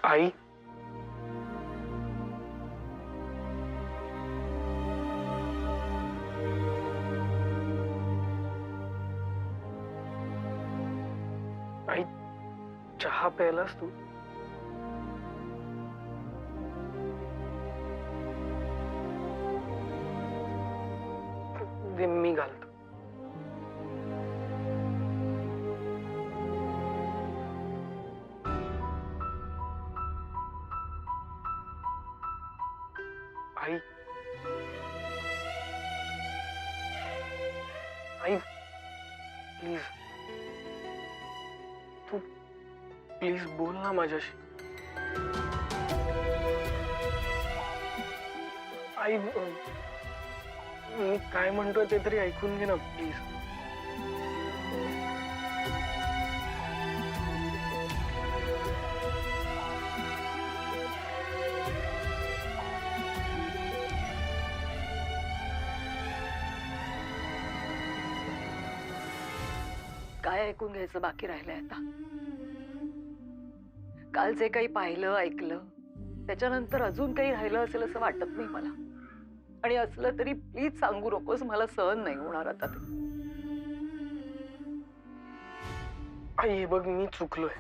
आई, आई, चहा प्यायलास तू? दे, मी घालतो. आई, आई, please, Tu please बोल ना माझ्याशी. आई, मी काय म्हणतोय ते तरी ऐकून घे ना प्लीज. काय ऐकून घ्यायचं बाकी राहिलंय आता? काल जे काही पाहिलं ऐकलं त्याच्यानंतर अजून काही राहिलं असेल असं वाटत नाही मला. आणि असलं तरी प्लीज सांगू नकोस, मला सहन नाही होणार आता ते. आई, हे बघ, मी चुकलोय.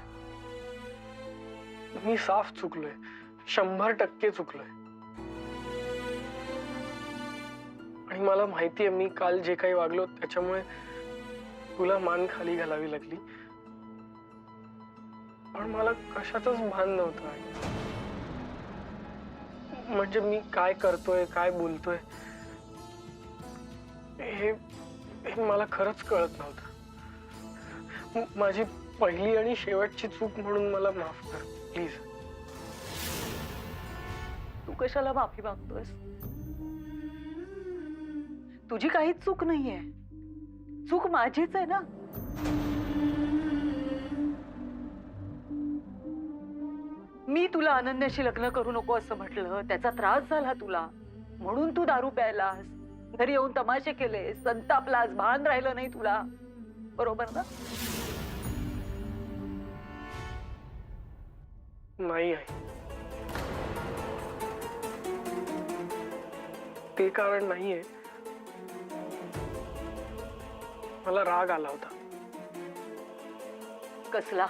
मी साफ चुकलोय. 100% चुकलोय. आणि मला माहितीये मी काल जे काही वागलो त्याच्यामुळे तुला मान खाली घालावी लागली. पण मला कशाचंच भान नव्हतं आई. म्हणजे मी काय करतोय, काय बोलतोय हे मला खरंच कळत नव्हतं. माझी पहिली आणि शेवटची चूक म्हणून मला माफ कर प्लीज. तू कशाला माफी मागतोयस? तुझी काहीच चूक नाहीये. चूक माझीच आहे ना. मी तुला अनन्याशी लग्न करू नको असं म्हटलं, त्याचा त्रास झाला तुला म्हणून तू दारू प्यायलास, घरी येऊन तमाशे केले, संतापलास, भान राहिलं नाही तुला. बरोबर ना? नाही आई, ते कारण नाहीये. मला राग आला होता. कसला?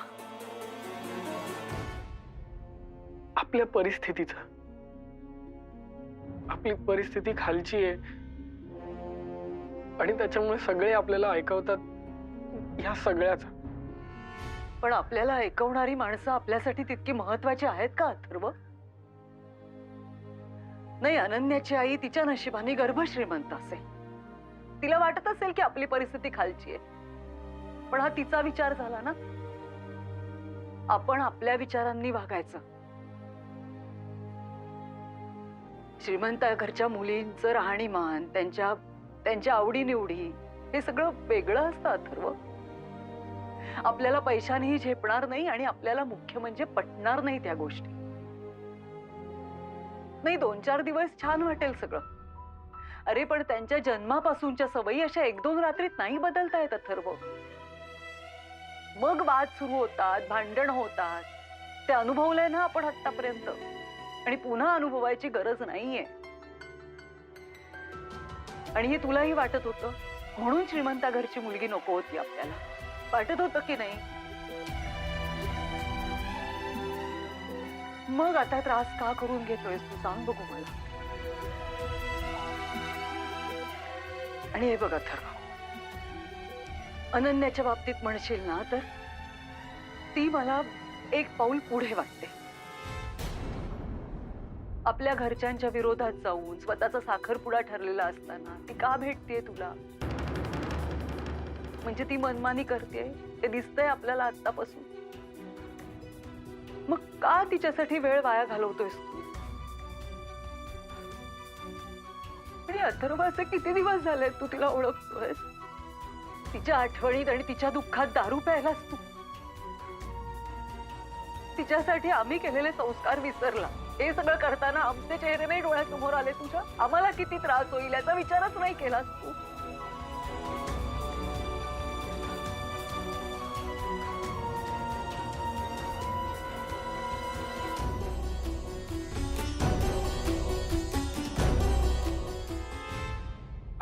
आपल्या परिस्थितीचा. आपली परिस्थिती खालची आहे आणि त्याच्यामुळे सगळे आपल्याला ऐकवतात या सगळ्याचा. पण आपल्याला ऐकवणारी माणसं आपल्यासाठी तितकी महत्वाची आहेत का अथर्व? नाही, अनन्याची आई तिच्या नशिबाने गर्भश्रीमंत असेल. तिला वाटत असेल की आपली परिस्थिती खालची आहे. पण हा तिचा विचार झाला ना. आपण आपल्या विचारांनी वागायचं. श्रीमंत घरच्या मुलींचं राहणीमान, त्यांच्या आवडीनिवडी हे सगळं वेगळं असतं अथर्व. आपल्याला पैशानेही झेपणार नाही आणि आपल्याला मुख्य म्हणजे पटणार नाही त्या गोष्टी. नाही, 2-4 दिवस छान वाटेल सगळं. अरे पण त्यांच्या जन्मापासूनच्या सवयी अशा 1-2 रात्रीत नाही बदलता येत अथर्व. मग वाद सुरू होतात, भांडण होतात. ते अनुभवलंय ना आपण आतापर्यंत, आणि पुन्हा अनुभवायची गरज नाहीये. आणि हे तुलाही वाटत होतं म्हणून श्रीमंता घरची मुलगी नको होती आपल्याला. वाटत होतं की नाही? मग आता त्रास का करून घेतोयस तू, सांग बघू मला. आणि हे बघ अथर्व, अनन्याच्या बाबतीत म्हणशील ना तर ती मला एक पाऊल पुढे वाटते. आपल्या घरच्यांच्या विरोधात जाऊन स्वतःचा साखरपुडा ठरलेला असताना ती का भेटतेय तुला? म्हणजे ती मनमानी करतेय ते दिसतंय आपल्याला आतापासून. मग का तिच्यासाठी वेळ वाया घालवतोयस तू? आणि अथर्व, असे किती दिवस झाले तू तिला ओळखतोयस? तिच्या आठवणीत आणि तिच्या दुःखात दारू प्यायलास तू. तिच्यासाठी आम्ही केलेले संस्कार विसरला. हे सगळं करताना आमचे चेहरे नाही डोळ्यासमोर आले तुझ्या? आम्हाला किती त्रास होईल याचा विचारच नाही केलास तू.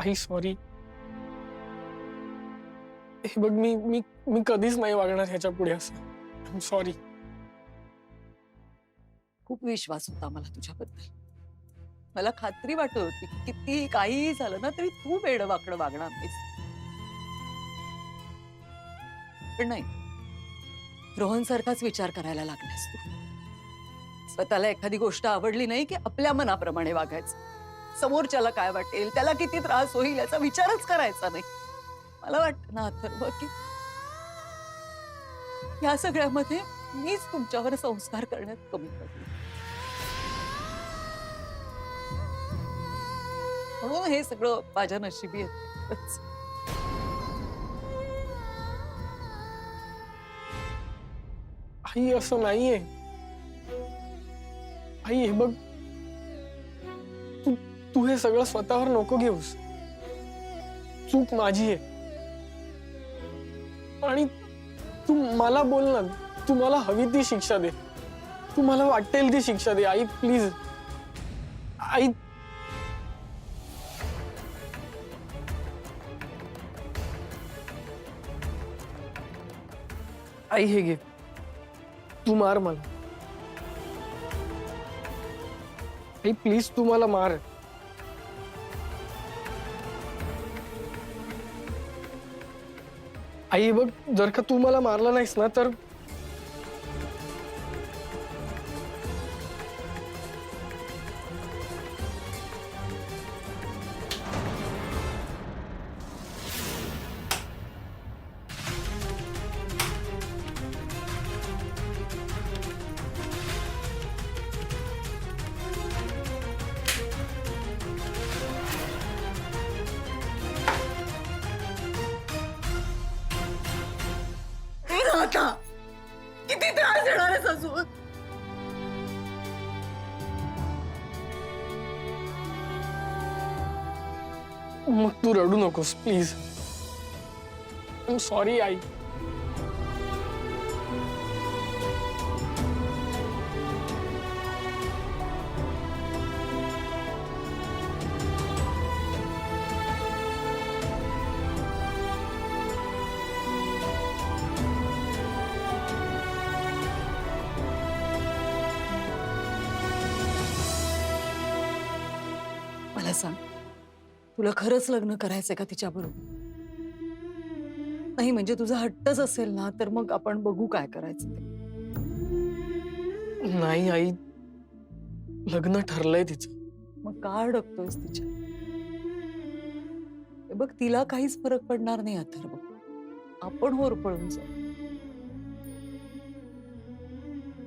आई सॉरी. हे बघ, मी मी मी कधीच नाही वागणार ह्याच्या पुढे असं. I am sorry. खूप विश्वास होता मला तुझ्याबद्दल. मला खात्री वाटत होती की किती काहीही झालं ना तरी तू वेडं वाकडं वागणार नाहीस. पण नाही, रोहन सारखाच विचार करायला लागलास तू. स्वतःला एखादी गोष्ट आवडली नाही की आपल्या मनाप्रमाणे वागायचं. समोरच्याला काय वाटेल, त्याला किती त्रास होईल याचा विचारच करायचा नाही. मला वाटतं ना अथर्व की या सगळ्यामध्ये मीच तुमच्यावर संस्कार करण्यात कमी पडले. म्हणून हे सगळं माझ्या नशिबी आहे. आई असं नाहीये. आई हे बघ, तू तू हे सगळं स्वतःवर नको घेऊस. चूक माझी आहे. आणि तू मला बोल ना, तू मला हवी ती शिक्षा दे. तू मला वाटेल ती शिक्षा दे. आई प्लीज. आई आई हे घे, तू मार मला. आई प्लीज तू मला मार. आई बघ, जर का तू मला मारला नाहीस ना तर आता किती त्रास देणार आहेस अजून? मग तू रडू नकोस please. I am sorry I. मला सांग, तुला खरंच लग्न करायचंय का तिच्याबरोबर? नाही म्हणजे तुझा हट्टच असेल ना तर मग आपण बघू काय करायचं ते. नाही आई, लग्न ठरलंय तिचं. मग का अडकतोयस तिच्या? हे बघ, तिला काहीच फरक पडणार नाही अथर्व. आपण होरपळून जाऊ.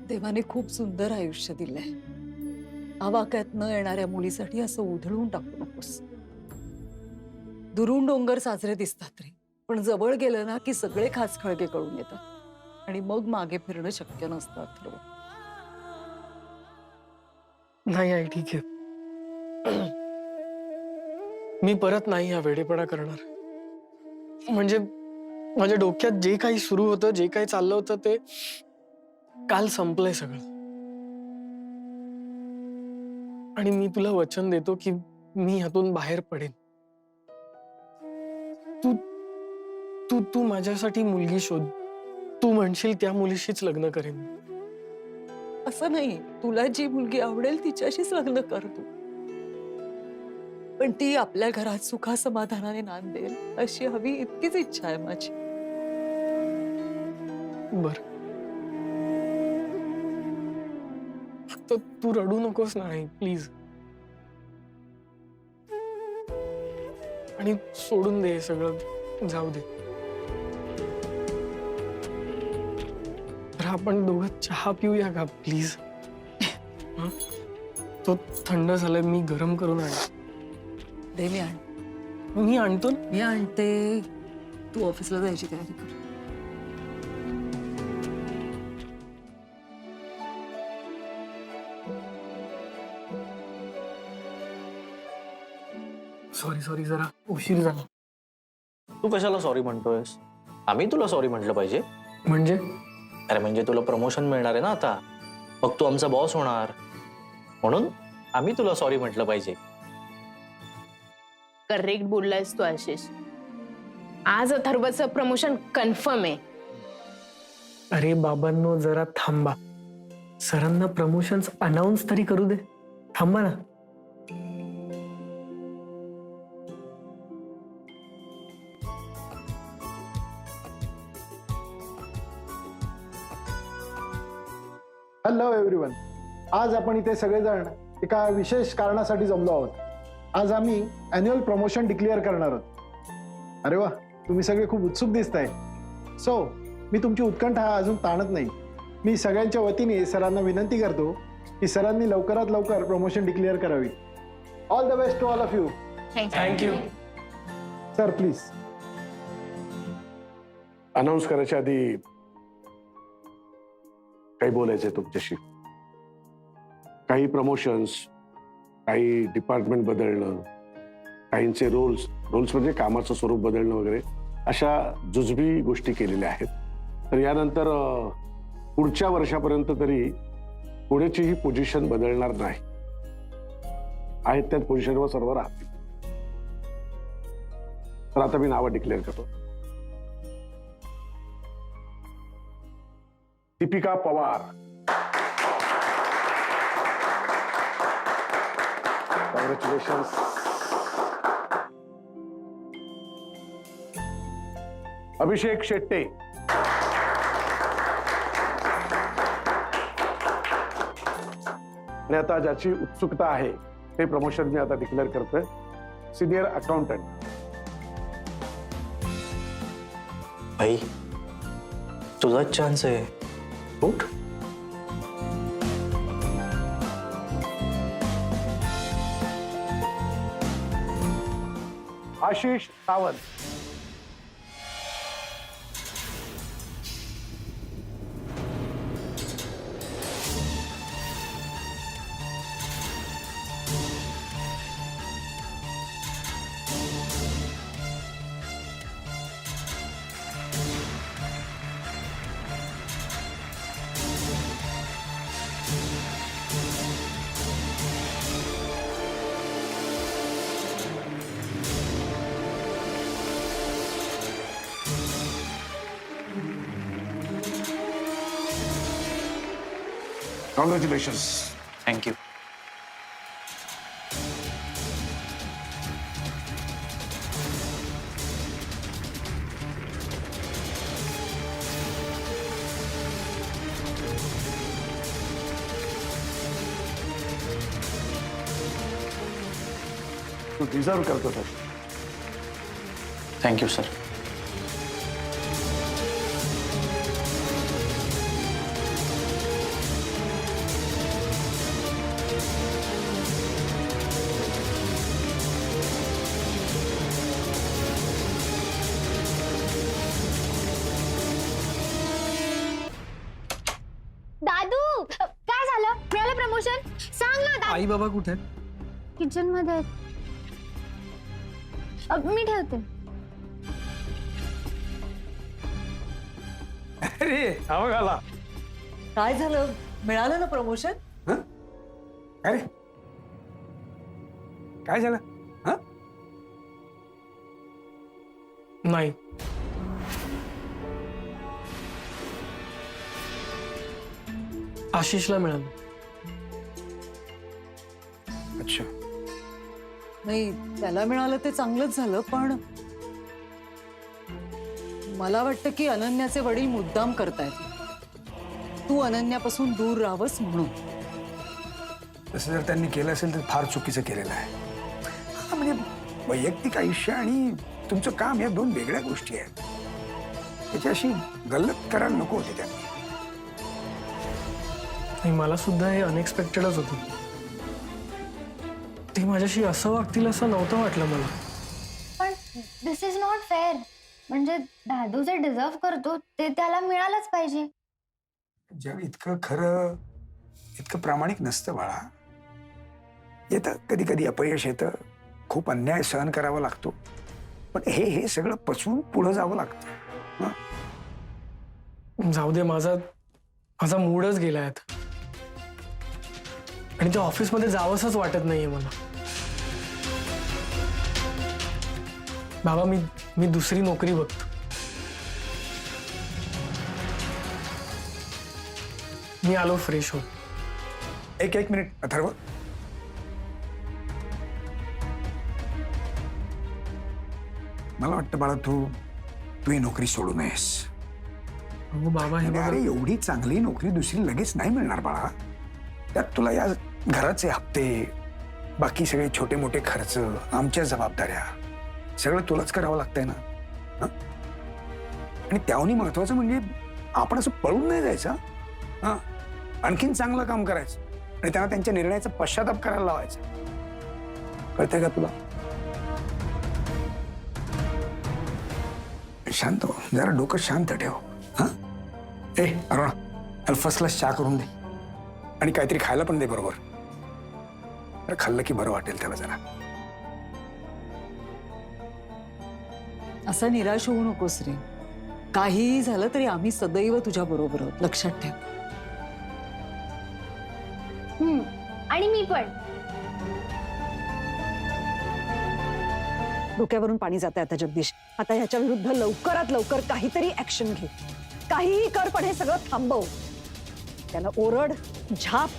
देवाने खूप सुंदर आयुष्य दिलंय. आवाक्यात न येणाऱ्या मुलीसाठी असं उधळून टाकू नकोस. दुरून डोंगर साजरे दिसतात रे, पण जवळ गेलं ना की सगळे खाचखळगे कळून येतात आणि मग मागे फिरणं शक्य नसतं अथर्व. नाही आई, ठीक आहे. मी परत नाही हा वेडेपणा करणार. म्हणजे माझ्या डोक्यात जे काही सुरू होतं, जे काही चाललं होतं ते काल संपलंय सगळं. आणि मी तुला वचन देतो की मी ह्यातून बाहेर पडेन. तू तू तू माझ्यासाठी मुलगी शोध. तू म्हणशील त्या मुलीशीच लग्न करेन. असं नाही, तुला जी मुलगी आवडेल तिच्याशीच लग्न कर तू. पण ती आपल्या घरात सुखा समाधानाने नांदेल अशी हवी, इतकीच इच्छा आहे माझी. बर, फक्त तू रडू नकोस ना आई प्लीज. आणि सोडून दे हे सगळं, जाऊ दे. तर आपण दोघं चहा पिऊया का प्लीज? तो थंड झालाय, मी गरम करून आण. दे, मी आण. मी आणतो ना. मी आणते. तू ऑफिसला जायची तयारी कर. सॉरी सॉरी, जरा उशीर झाला. तू कशाला सॉरी म्हणतोयस? आम्ही तुला सॉरी म्हटलं पाहिजे. म्हणजे अरे म्हणजे तुला प्रमोशन मिळणार आहे ना आता, मग तू आमचा बॉस होणार, म्हणून आम्ही तुला सॉरी म्हटलं पाहिजे. करेक्ट बोललायस तू आशिष. आज अथर्वचं प्रमोशन कन्फर्म आहे. अरे बाबांनो जरा थांबा. सरांना प्रमोशन्स अनाउन्स तरी करू दे. थांबा ना. Hello everyone. आज आपण इथे सगळेजण एका विशेष कारणासाठी जमलो आहोत. आज आम्ही अॅन्युअल प्रमोशन डिक्लेअर करणार आहोत. अरे वा, तुम्ही सगळे खूप उत्सुक दिसताय. सो मी तुमची उत्कंठा अजून ताणत नाही. मी सगळ्यांच्या वतीने सरांना विनंती करतो की सरांनी लवकरात लवकर प्रमोशन डिक्लेअर करावी. All the best to all of you. Thank you. Sir please. Announce करायच्या आधी काही बोलायचंय तुमच्याशी. काही प्रमोशन्स, काही डिपार्टमेंट बदलणं, काहींचे रोल्स म्हणजे कामाचं स्वरूप बदलणं वगैरे अशा जुजबी गोष्टी केलेल्या आहेत. तर यानंतर पुढच्या वर्षापर्यंत तरी पुढेची ही पोझिशन बदलणार नाही. आहेत त्याच पोझिशनवर सर्व राहतील. तर आता मी नावं डिक्लेअर करतो. दीपिका पवार, कॉंग्रॅच्युलेशन्स. अभिषेक शेट्टे, आणि आता ज्याची उत्सुकता आहे ते प्रमोशन मी आता डिक्लेअर करतोय. Senior accountant. भाई तुझाच चान्स आहे. उठ. आशिष सावंत, कॉंग्रॅच्युलेशन्स. थँक्यू. तू डिझर्व करतो सर. Thank you sir. दादू काय झालं? मिळालं प्रमोशन? सांग ना दादू. आई बाबा कुठे आहेत? किचन मध्ये आहेत. मी ठेवते. अरे हा बघ आला. काय झालं? मिळालं ना प्रमोशन? अरे काय झालं? हा नाही. आशिषला मिळालं. अच्छा. नाही, त्याला मिळालं ते चांगलंच झालं, पण मला वाटतं की अनन्याचे वडील मुद्दाम करतायत. तू अनन्यापासून दूर राहावंस म्हणून. तसं जर त्यांनी केलं असेल तर फार चुकीचं केलेलं आहे. हा म्हणजे वैयक्तिक आयुष्य आणि तुमचं काम या दोन वेगळ्या गोष्टी आहेत. त्याच्याशी गल्लत करायला नको होते त्यांनी. आणि मला सुद्धा हे अनएक्सपेक्टेडच होतं. ते माझ्याशी असं वागतील असं नव्हतं वाटलं मला. पण दिस इज नॉट फेअर. म्हणजे दादू जे डिझर्व करतो ते त्याला मिळालंच पाहिजे. जग इतकं खरं, इतकं प्रामाणिक नसतं बाळा. येतं कधी कधी अपयश येतं, खूप अन्याय सहन करावा लागतो, पण हे सगळं पचवून पुढे जावं लागतं. जाऊ दे. माझा मूडच गेलाय आता. आणि त्या ऑफिसमध्ये जावंसच वाटत नाहीये मला. बाबा मी दुसरी नोकरी बघतो. मी आलो फ्रेश होऊन. एक मिनिट अथर्व. मला वाटतं बाळा तू ही नोकरी सोडू नयेस. अहो बाबा हे बघा. अरे एवढी चांगली नोकरी दुसरी लगेच नाही मिळणार बाळा. त्यात तुला या घराचे हप्ते, बाकी सगळे छोटे मोठे खर्च, आमच्या जबाबदाऱ्या सगळं तुलाच करावं लागतंय ना. हं? आणि त्याहूनही महत्वाचं म्हणजे आपण असं पळून नाही जायचं. हा, आणखीन चांगलं काम करायचं आणि त्यांना त्यांच्या निर्णयाचा पश्चाताप करायला लावायचा. कळतंय का तुला? शांत हो, जरा डोकं शांत ठेव. हा, ए अरुणा, त्याला फर्स्ट क्लास चहा करून दे आणि काहीतरी खायला पण दे बरोबर. अरे खाल्लं की बरं वाटेल त्याला जरा. असं निराश होऊ नकोस रे. काहीही झालं तरी आम्ही सदैव तुझ्या बरोबर आहोत, लक्षात ठेव. आणि मी पण. डोक्यावरून पाणी जात आहे आता जगदीश. आता ह्याच्या विरुद्ध लवकरात लवकर काहीतरी ऍक्शन घे. काहीही कर पण हे सगळं थांबव. त्याला ओरड, झाप,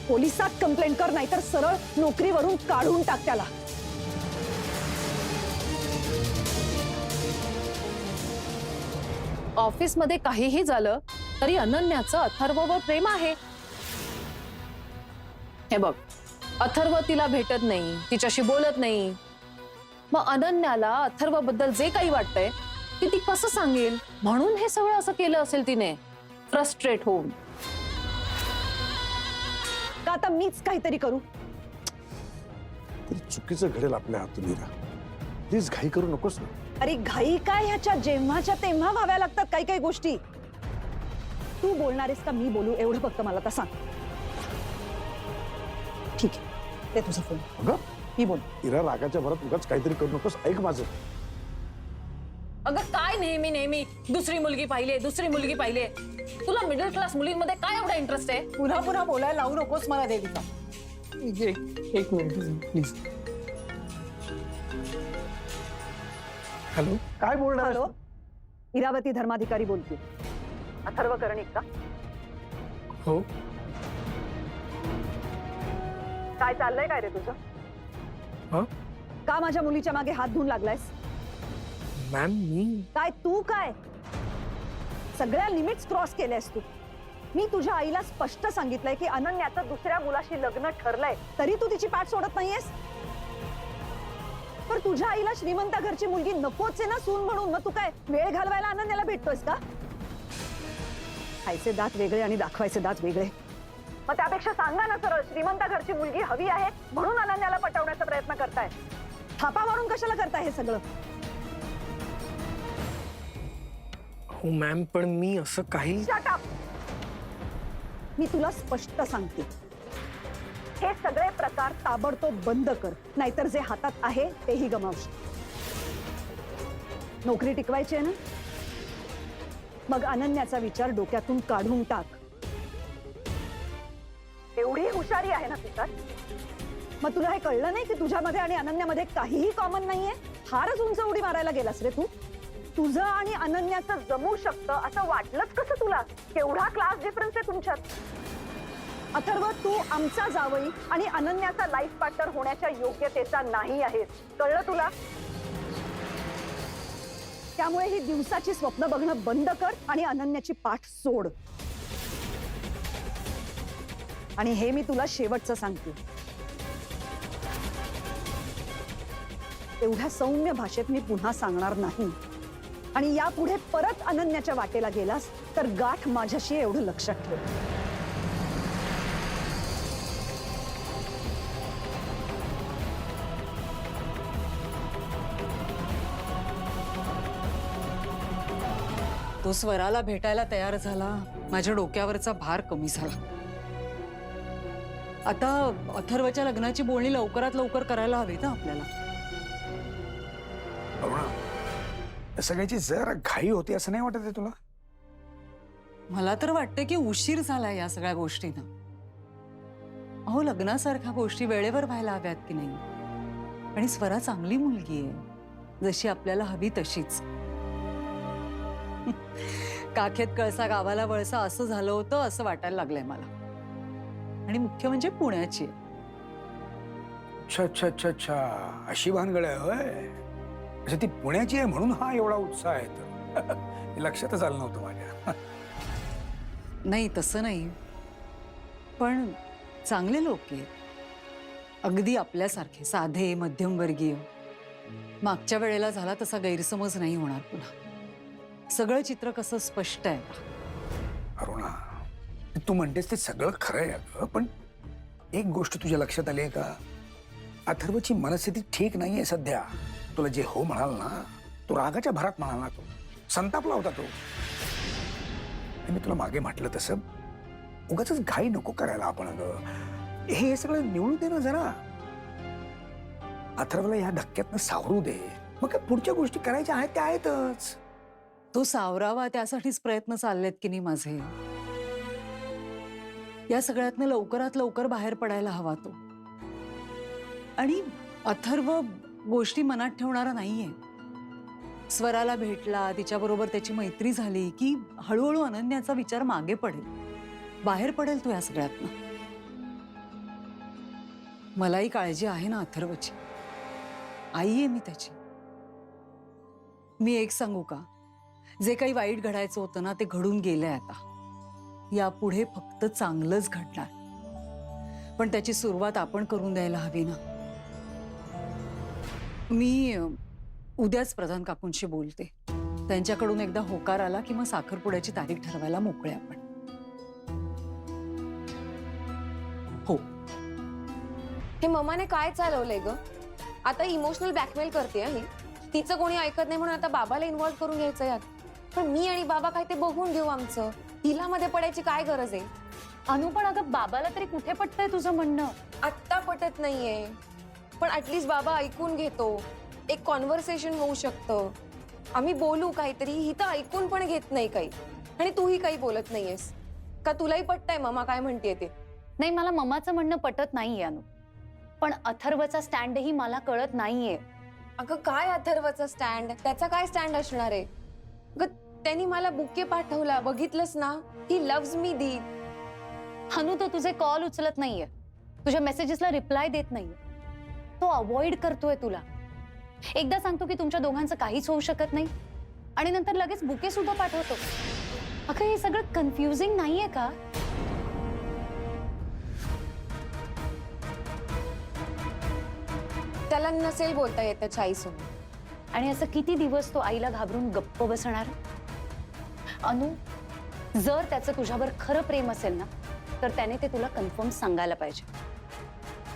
पोलिसात कंप्लेंट कर, नाहीतर सरळ नोकरीवरून काढून टाक त्याला. ऑफिसमध्ये काहीही झालं तरी अनन्याचं अथर्ववर प्रेम आहे. हे बघ, अथर्व तिला भेटत नाही, तिच्याशी बोलत नाही. मग अनन्याला अथर्वबद्दल जे काही वाटतंय ते ती कसं सांगेल? म्हणून हे सगळं असं केलं असेल तिने, फ्रस्ट्रेट होऊन. का आता मीच काहीतरी करू? तरी चुकीचं घडेल आपल्या हातून मीरा. प्लीज घाई करू नकोस ना. अरे घाई काय, ह्याच्या जेव्हाच्या तेव्हा व्हाव्या लागतात काही काही गोष्टी. तू बोलणारेस का मी बोलू एवढं फक्त मला आता सांग. ठीक आहे, ते तुझा फोन. अगं मी बोल. मीरा, रागाच्या भरात उगाच काहीतरी करू नकोस. ऐक माझं. अगं काय नेहमी नेहमी दुसरी मुलगी पाहिली, दुसरी मुलगी पाहिली. तुला मिडल क्लास मुलींमध्ये काय एवढा इंटरेस्ट आहे? पुन्हा पुन्हा बोलायला लावू नकोस मला देविका. एक मिनिट प्लीज. हॅलो, काय बोलणार आहेस हॅलो, तू? इरावती धर्माधिकारी बोलते. अथर्व कर्णिक का? हो. काय चाललंय काय रे तुझं? हा का माझ्या मुलीच्या मागे हात धुवून लागलायस? मॅम, मी काय तू काय सगळ्या लिमिट्स क्रॉस केल्यास तू. मी तुझ्या आईला स्पष्ट सांगितलंय की अनन्याचं दुसऱ्या मुलाशी लग्न ठरलंय, तरी तू तिची पाठ सोडत नाहीयेस. पण तुझ्या आईला श्रीमंत घरची मुलगी नकोच आहे ना सून म्हणून. मग तू काय वेळ घालवायला अनन्याला भेटतोयस का? खायचे दात वेगळे आणि दाखवायचे दात वेगळे. मग त्यापेक्षा सांगा ना सरळ, श्रीमंत घरची मुलगी हवी आहे म्हणून अनन्याला पटवण्याचा प्रयत्न करताय. थापा मारून कशाला करताय हे सगळं? हो मॅम, पण मी असं काही. Shut up! मी तुला स्पष्ट सांगते, हे सगळे प्रकार ताबडतोब बंद कर, नाहीतर जे हातात आहे तेही गमावशील. नोकरी टिकवायची आहे ना, मग अनन्याचा विचार डोक्यातून काढून टाक. एवढी हुशारी आहे ना तुझ्यात. मग तुला हे कळलं नाही की तुझ्यामध्ये आणि अनन्यामध्ये काहीही कॉमन नाहीये? फारच उंच उडी मारायला गेलास रे तू. तुझं आणि अनन्याचं जमू शकतं असं वाटलंच कसं तुला? केवढा क्लास डिफरन्स आहे तुमच्यात. अथर्व, तू आमचा जावई आणि अनन्याचा लाईफ पार्टनर होण्याच्या योग्यतेचा नाही आहेस, कळलं तुला? त्यामुळे ही दिवसाची स्वप्न बघणं बंद कर आणि अनन्याची पाठ सोड. आणि हे मी तुला शेवटचं सांगते, एवढ्या सौम्य भाषेत मी पुन्हा सांगणार नाही. आणि यापुढे परत अनन्याच्या वाटेला गेलास तर गाठ माझ्याशी, एवढं लक्षात ठेव. तो स्वराला भेटायला तयार झाला, माझ्या डोक्यावरचा भार कमी झाला. आता अथर्वच्या लग्नाची बोलणी लवकरात लवकर करायला हवी ना आपल्याला. अरुणा, या सगळ्याची जरा घाई होती असं नाही वाटत आहे तुला? मला तर वाटतं की उशीर झाला या सगळ्या गोष्टींना. अहो, लग्नासारख्या गोष्टी वेळेवर व्हायला हव्यात की नाही. आणि स्वरा चांगली मुलगी आहे, जशी आपल्याला हवी तशीच. काखेत कळसा गावाला वळसा असं झालं होतं असं वाटायला लागलंय मला. आणि मुख्य म्हणजे पुण्याची आहे. अच्छा अच्छा अच्छा अच्छा, अशी भानगड आहे होय. अच्छा, ती पुण्याची आहे म्हणून हा एवढा उत्साह आहे तर. हे लक्षातच आलं नव्हतं माझ्या. नाही तसं नाही, पण चांगले लोक आहेत, अगदी आपल्यासारखे साधे मध्यमवर्गीय. मागच्या वेळेला झाला तसा गैरसमज नाही होणार पुन्हा. सगळं चित्र कसं स्पष्ट आहे आता. अरुणा, तू म्हणतेस ते सगळं खरं आहे अगं, पण एक गोष्ट तुझ्या लक्षात आली आहे का? अथर्वची मनस्थिती ठीक नाहीये सध्या. तुला जे हो म्हणाल ना, तो रागाच्या भरात म्हणाल ना, तो संतापला होता तो. आणि मी तुला मागे म्हटलं तसं उगाच घाई नको करायला आपण अगं. हे सगळं निवडू दे ना जरा. अथर्वला या धक्क्यातनं सावरू दे, मग काय पुढच्या गोष्टी करायच्या आहेत त्या आहेतच. तो सावरावा त्यासाठीच प्रयत्न चाललेत की नाही माझे. या सगळ्यातनं लवकरात लवकर बाहेर पडायला हवा तो. आणि अथर्व गोष्टी मनात ठेवणारा नाहीये. स्वराला भेटला, तिच्याबरोबर त्याची मैत्री झाली की हळूहळू अनन्याचा विचार मागे पडेल, बाहेर पडेल तो या सगळ्यातनं. मलाही काळजी आहे ना अथर्वची, आई आहे मी त्याची. मी एक सांगू का, जे काही वाईट घडायचं होतं ना ते घडून गेलंय आता. यापुढे फक्त चांगलंच घडणार, पण त्याची सुरुवात आपण करून द्यायला हवी ना. मी उद्याच प्रधान काकूंशी बोलते. त्यांच्याकडून एकदा होकार आला की मग साखरपुड्याची तारीख ठरवायला मोकळे आपण. हो. हे मम्माने काय चालवलंय ग? आता इमोशनल ब्लॅकमेल करते ही. तिचं कोणी ऐकत नाही म्हणून आता बाबाला इन्व्हॉल्व करून घ्यायचं यात. पण मी आणि बाबा काय ते बघून घेऊ आमचं. तिला मध्ये पडायची काय गरज आहे? अनु, पण अगं बाबाला तरी कुठे पटतंय तुझं म्हणणं? आत्ता पटत नाहीये, पण ऍटलीस्ट बाबा ऐकून घेतो. एक कॉन्व्हर्सेशन होऊ शकतं. आम्ही बोलू काहीतरी, ही तर ऐकून पण घेत नाही काही. आणि तूही काही बोलत नाहीयेस का? तुलाही पटतंय मम्मा काय म्हणतेय ते? नाही, मला मम्माचं म्हणणं पटत नाहीये अनु, पण अथर्वचा स्टँडही मला कळत नाहीये. अगं काय अथर्वचा स्टँड? त्याचा काय स्टँड असणार आहे? त्यांनी मला बुके पाठवला, बघितलंस ना? ही लव्ज मी दी. अनु, तो तुझे कॉल उचलत नाहीये, तुझ्या मेसेजेसला रिप्लाय देत नाहीये. तो अवॉइड करतोय तुला. एकदा सांगतो की तुमच्या दोघांचं काहीच होऊ शकत नाही आणि नंतर लगेच बुके सुद्धा पाठवतो. अगं हे सगळं कन्फ्युजिंग नाहीये का? त्याला नसेल बोलता येत त्याच्या आईसमोर. आणि असं किती दिवस तो आईला घाबरून गप्प बसणार? अनु, जर त्याचं तुझ्यावर खरं प्रेम असेल ना तर त्याने ते तुला कन्फर्म सांगायला पाहिजे.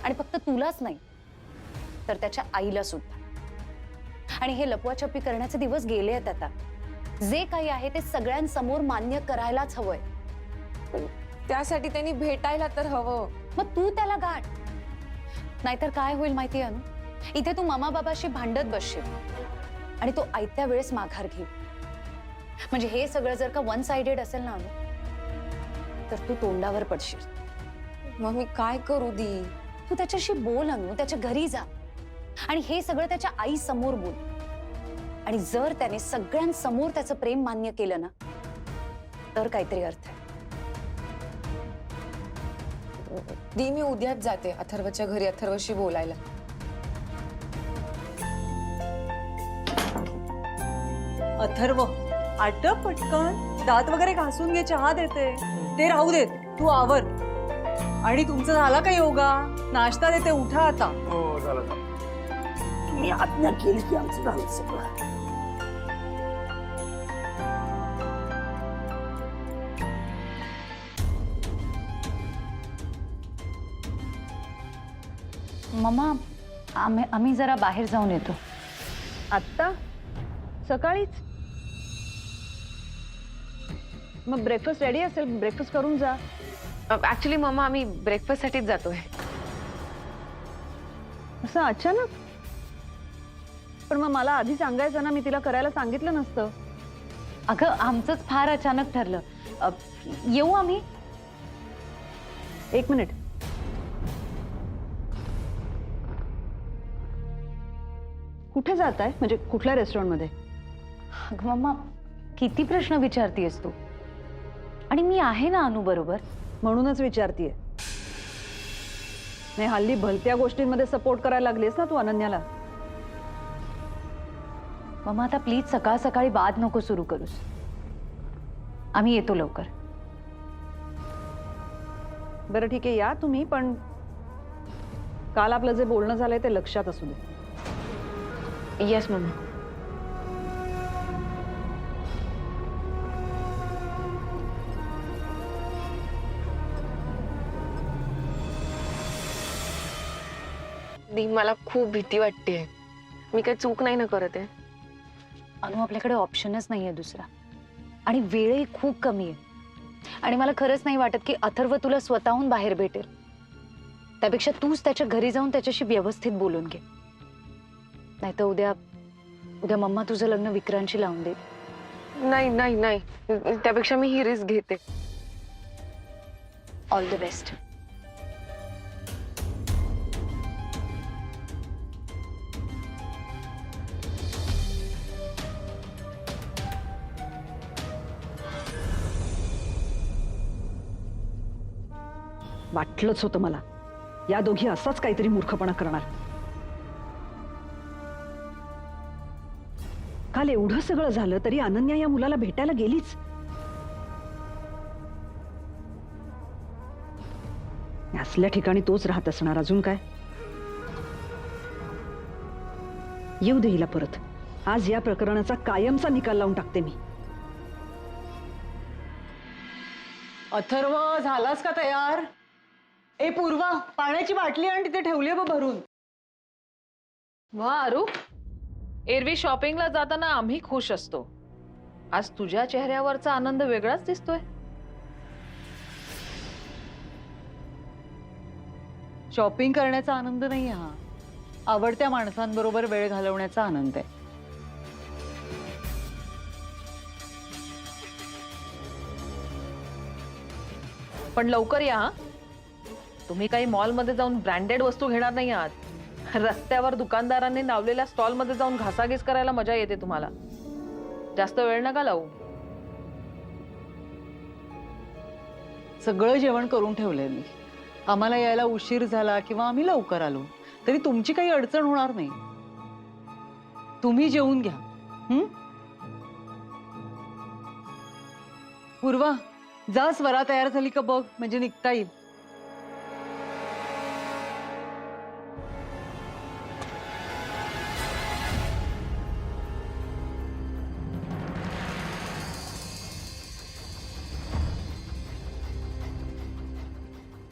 आणि फक्त तुलाच नाही तर त्याच्या आईला सुद्धा. आणि हे लपवाछपी करण्याचे दिवस गेले आहेत आता. जे काही आहे ते सगळ्यांसमोर मान्य करायलाच हवंय. त्यासाठी त्यांनी भेटायला तर हवं. मग तू त्याला गाठ. नाहीतर काय होईल माहिती अनु, इथे तू मामा बाबाशी भांडत बसशील आणि तो आयत्या वेळेस माघार घेईल. म्हणजे हे सगळं जर का वन साइडेड असेल ना अनु, तर तू तोंडावर पडशील. मग मी काय करू दी? तू त्याच्याशी बोल अनु, त्याच्या घरी जा आणि हे सगळं त्याच्या आई समोर बोल. आणि जर त्याने सगळ्यांसमोर त्याचं प्रेम मान्य केलं ना तर काहीतरी अर्थ आहे. दी, मी उद्याच जाते अथर्वच्या घरी अथर्वशी बोलायला. अथर्व, आटप पटकन, दात वगैरे घासून घे, चहा देते. ते राहू देत, तू आवर. आणि तुमचं झाला का योगा? नाश्ता देते, उठा आता. हो झालं. मी आज्ञा केली की आमचं झालं सगळं. मम्मा, आम्ही जरा बाहेर जाऊन येतो. आत्ता सकाळीच? मग ब्रेकफास्ट रेडी असेल, ब्रेकफास्ट करून जा. ऍक्च्युली मम्मा आम्ही ब्रेकफास्ट साठीच जातोय. असं अचानक? पण मग मला आधी सांगायचं ना, मी तिला करायला सांगितलं नसतं. अगं आमचंच फार अचानक ठरलं. येऊ आम्ही? एक मिनिट. कुठे जात आहे म्हणजे कुठल्या रेस्टॉरंटमध्ये? अगं मम्मा किती प्रश्न विचारतीयस तू? आणि मी आहे ना अनु बरोबर. म्हणूनच विचारतीये. नाही हल्ली भलत्या गोष्टींमध्ये सपोर्ट करायला लागलीस ना तू अनन्याला. मम्मा आता प्लीज सकाळ सकाळी वाद नको सुरू करूस. आम्ही येतो लवकर. बरं ठीक आहे या तुम्ही, पण काल आपलं जे बोलणं झालंय ते लक्षात असू दे. Yes mamma. दी मला खूप भीती वाटतेय. मी काही चूक नाही ना करत आहे. अनु आपल्याकडे ऑप्शनच नाहीये दुसरा आणि वेळही खूप कमी आहे. आणि मला खरंच नाही वाटत की अथर्व तुला स्वतःहून बाहेर भेटेल. त्यापेक्षा तूच त्याच्या घरी जाऊन त्याच्याशी व्यवस्थित बोलून घे. नाहीतर उद्या मम्मा तुझं लग्न विक्रांशी लावून दे. नाही नाही नाही, त्यापेक्षा मी ही रिस्क घेते. All the best. वाटलंच होतं मला या दोघी असाच काहीतरी मूर्खपणा करणार. काल एवढं सगळं झालं तरी अनन्या या मुलाला भेटायला गेलीच. असल्या ठिकाणी तोच राहत असणार. अजून काय? येऊ दे हिला परत. आज या प्रकरणाचा कायमचा निकाल लावून टाकते मी. अथर्व झालास का तयार? ए पूर्वा, पाण्याची बाटली आणि तिथे ठेवली आहे भरून. वा अरू, एरवी शॉपिंगला जाताना आम्ही खुश असतो. आज तुझ्या चेहऱ्यावरचा आनंद वेगळाच दिसतोय. शॉपिंग करण्याचा आनंद नाही हा, आवडत्या माणसांबरोबर वेळ घालवण्याचा आनंद आहे. पण लवकर या हा. तुम्ही काही मॉलमध्ये जाऊन ब्रँडेड वस्तू घेणार नाही आहात. रस्त्यावर दुकानदारांनी लावलेल्या स्टॉलमध्ये जाऊन घासाघीस करायला मजा येते तुम्हाला. जास्त वेळ नका लावू. सगळं जेवण करून ठेवलंय मी. आम्हाला यायला उशीर झाला किंवा आम्ही लवकर आलो तरी तुमची काही अडचण होणार नाही. तुम्ही जेवून घ्या. पूर्वा, जा स्वरा तयार झाली का बघ, म्हणजे निघता येईल.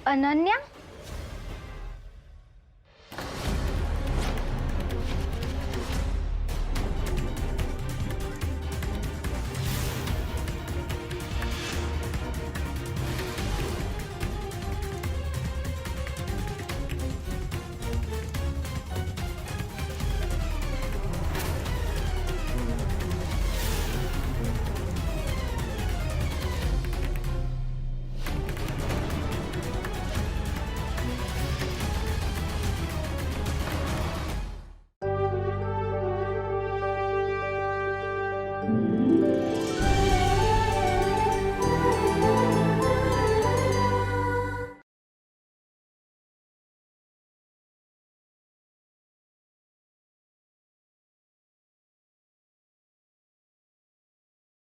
अनन्या